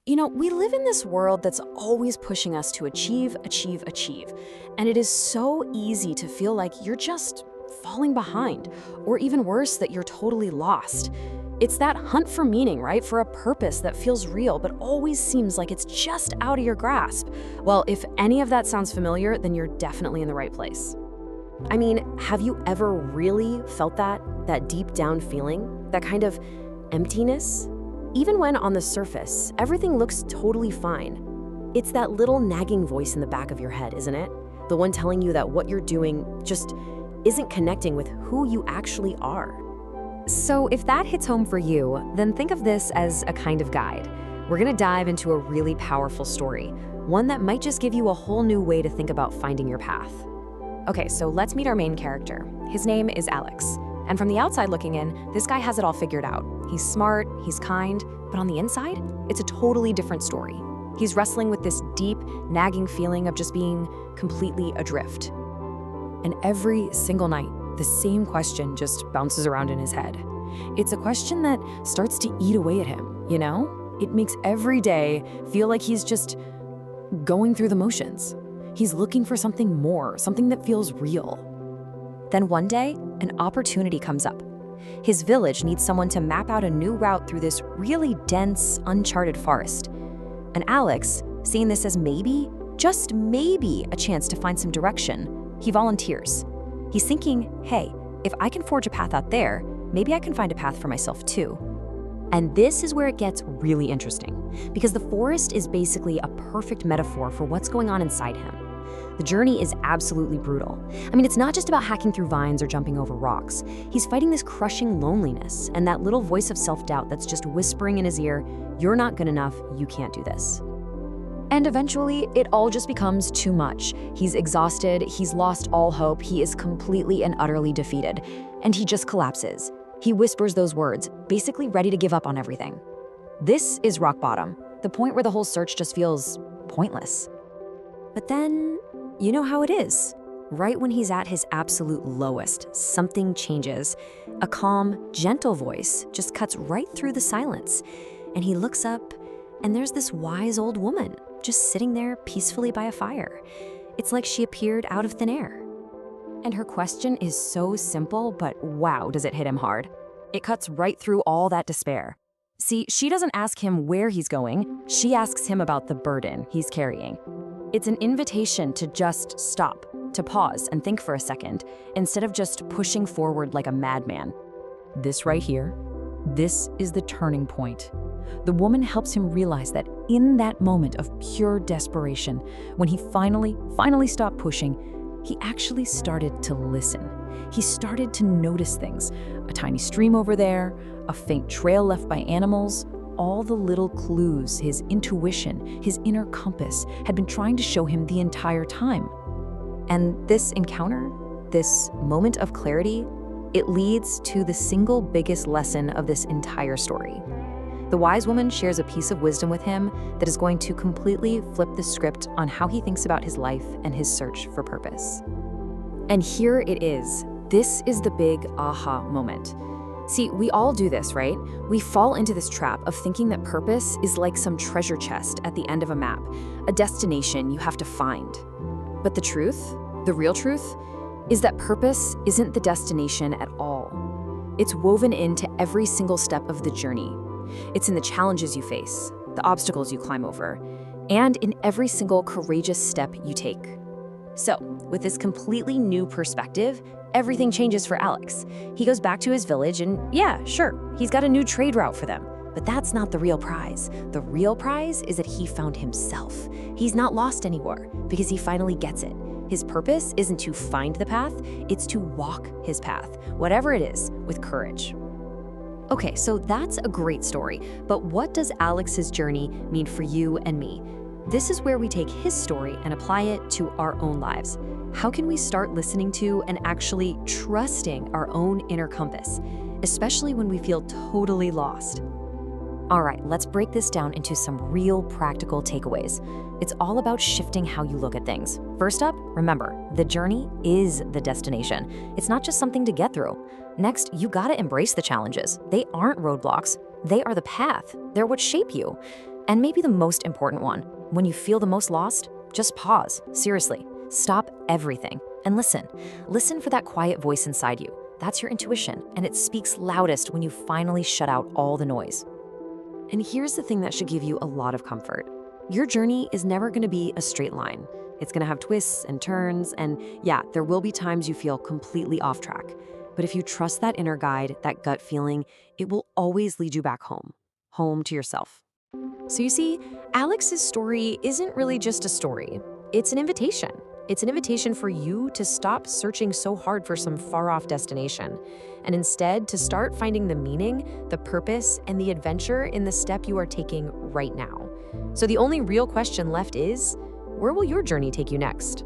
We live in this world that's always pushing us to achieve, achieve, achieve. And it is so easy to feel like you're just falling behind, or even worse, that you're totally lost. It's that hunt for meaning, right? For a purpose that feels real, but always seems like it's just out of your grasp. Well, if any of that sounds familiar, then you're definitely in the right place. I mean, have you ever really felt that deep down feeling, that kind of emptiness? Even when on the surface, everything looks totally fine. It's that little nagging voice in the back of your head, isn't it? The one telling you that what you're doing just isn't connecting with who you actually are. So if that hits home for you, then think of this as a kind of guide. We're gonna dive into a really powerful story, one that might just give you a whole new way to think about finding your path. Okay, so let's meet our main character. His name is Alex. And from the outside looking in, this guy has it all figured out. He's smart, he's kind, but on the inside, it's a totally different story. He's wrestling with this deep, nagging feeling of just being completely adrift. And every single night, the same question just bounces around in his head. It's a question that starts to eat away at him, you know? It makes every day feel like he's just going through the motions. He's looking for something more, something that feels real. Then one day, an opportunity comes up. His village needs someone to map out a new route through this really dense, uncharted forest. And Alex, seeing this as maybe, just maybe, a chance to find some direction, he volunteers. He's thinking, hey, if I can forge a path out there, maybe I can find a path for myself too. And this is where it gets really interesting, because the forest is basically a perfect metaphor for what's going on inside him. The journey is absolutely brutal. I mean, it's not just about hacking through vines or jumping over rocks. He's fighting this crushing loneliness and that little voice of self-doubt that's just whispering in his ear, you're not good enough, you can't do this. And eventually, it all just becomes too much. He's exhausted, he's lost all hope, he is completely and utterly defeated, and he just collapses. He whispers those words, basically ready to give up on everything. This is rock bottom, the point where the whole search just feels pointless. But then, you know how it is. Right when he's at his absolute lowest, something changes. A calm, gentle voice just cuts right through the silence. And he looks up, and there's this wise old woman just sitting there peacefully by a fire. It's like she appeared out of thin air. And her question is so simple, but wow, does it hit him hard. It cuts right through all that despair. See, she doesn't ask him where he's going, she asks him about the burden he's carrying. It's an invitation to just stop, to pause and think for a second, instead of just pushing forward like a madman. This right here, this is the turning point. The woman helps him realize that in that moment of pure desperation, when he finally stopped pushing, he actually started to listen. He started to notice things. A tiny stream over there, a faint trail left by animals, all the little clues his intuition, his inner compass, had been trying to show him the entire time. And this encounter, this moment of clarity, it leads to the single biggest lesson of this entire story. The wise woman shares a piece of wisdom with him that is going to completely flip the script on how he thinks about his life and his search for purpose. And here it is. This is the big aha moment. See, we all do this, right? We fall into this trap of thinking that purpose is like some treasure chest at the end of a map, a destination you have to find. But the truth, the real truth, is that purpose isn't the destination at all. It's woven into every single step of the journey. It's in the challenges you face, the obstacles you climb over, and in every single courageous step you take. So, with this completely new perspective, everything changes for Alex. He goes back to his village and yeah, sure, he's got a new trade route for them. But that's not the real prize. The real prize is that he found himself. He's not lost anymore because he finally gets it. His purpose isn't to find the path, it's to walk his path, whatever it is, with courage. Okay, so that's a great story, but what does Alex's journey mean for you and me? This is where we take his story and apply it to our own lives. How can we start listening to and actually trusting our own inner compass, especially when we feel totally lost? All right, let's break this down into some real practical takeaways. It's all about shifting how you look at things. First up, remember, the journey is the destination. It's not just something to get through. Next, you gotta embrace the challenges. They aren't roadblocks. They are the path. They're what shape you. And maybe the most important one, when you feel the most lost, just pause. Seriously, stop everything and listen. Listen for that quiet voice inside you. That's your intuition, and it speaks loudest when you finally shut out all the noise. And here's the thing that should give you a lot of comfort. Your journey is never going to be a straight line. It's going to have twists and turns, and yeah, there will be times you feel completely off track. But if you trust that inner guide, that gut feeling, it will always lead you back home to yourself. So you see, Alex's story isn't really just a story. It's an invitation. It's an invitation for you to stop searching so hard for some far-off destination, and instead to start finding the meaning, the purpose, and the adventure in the step you are taking right now. So the only real question left is, where will your journey take you next?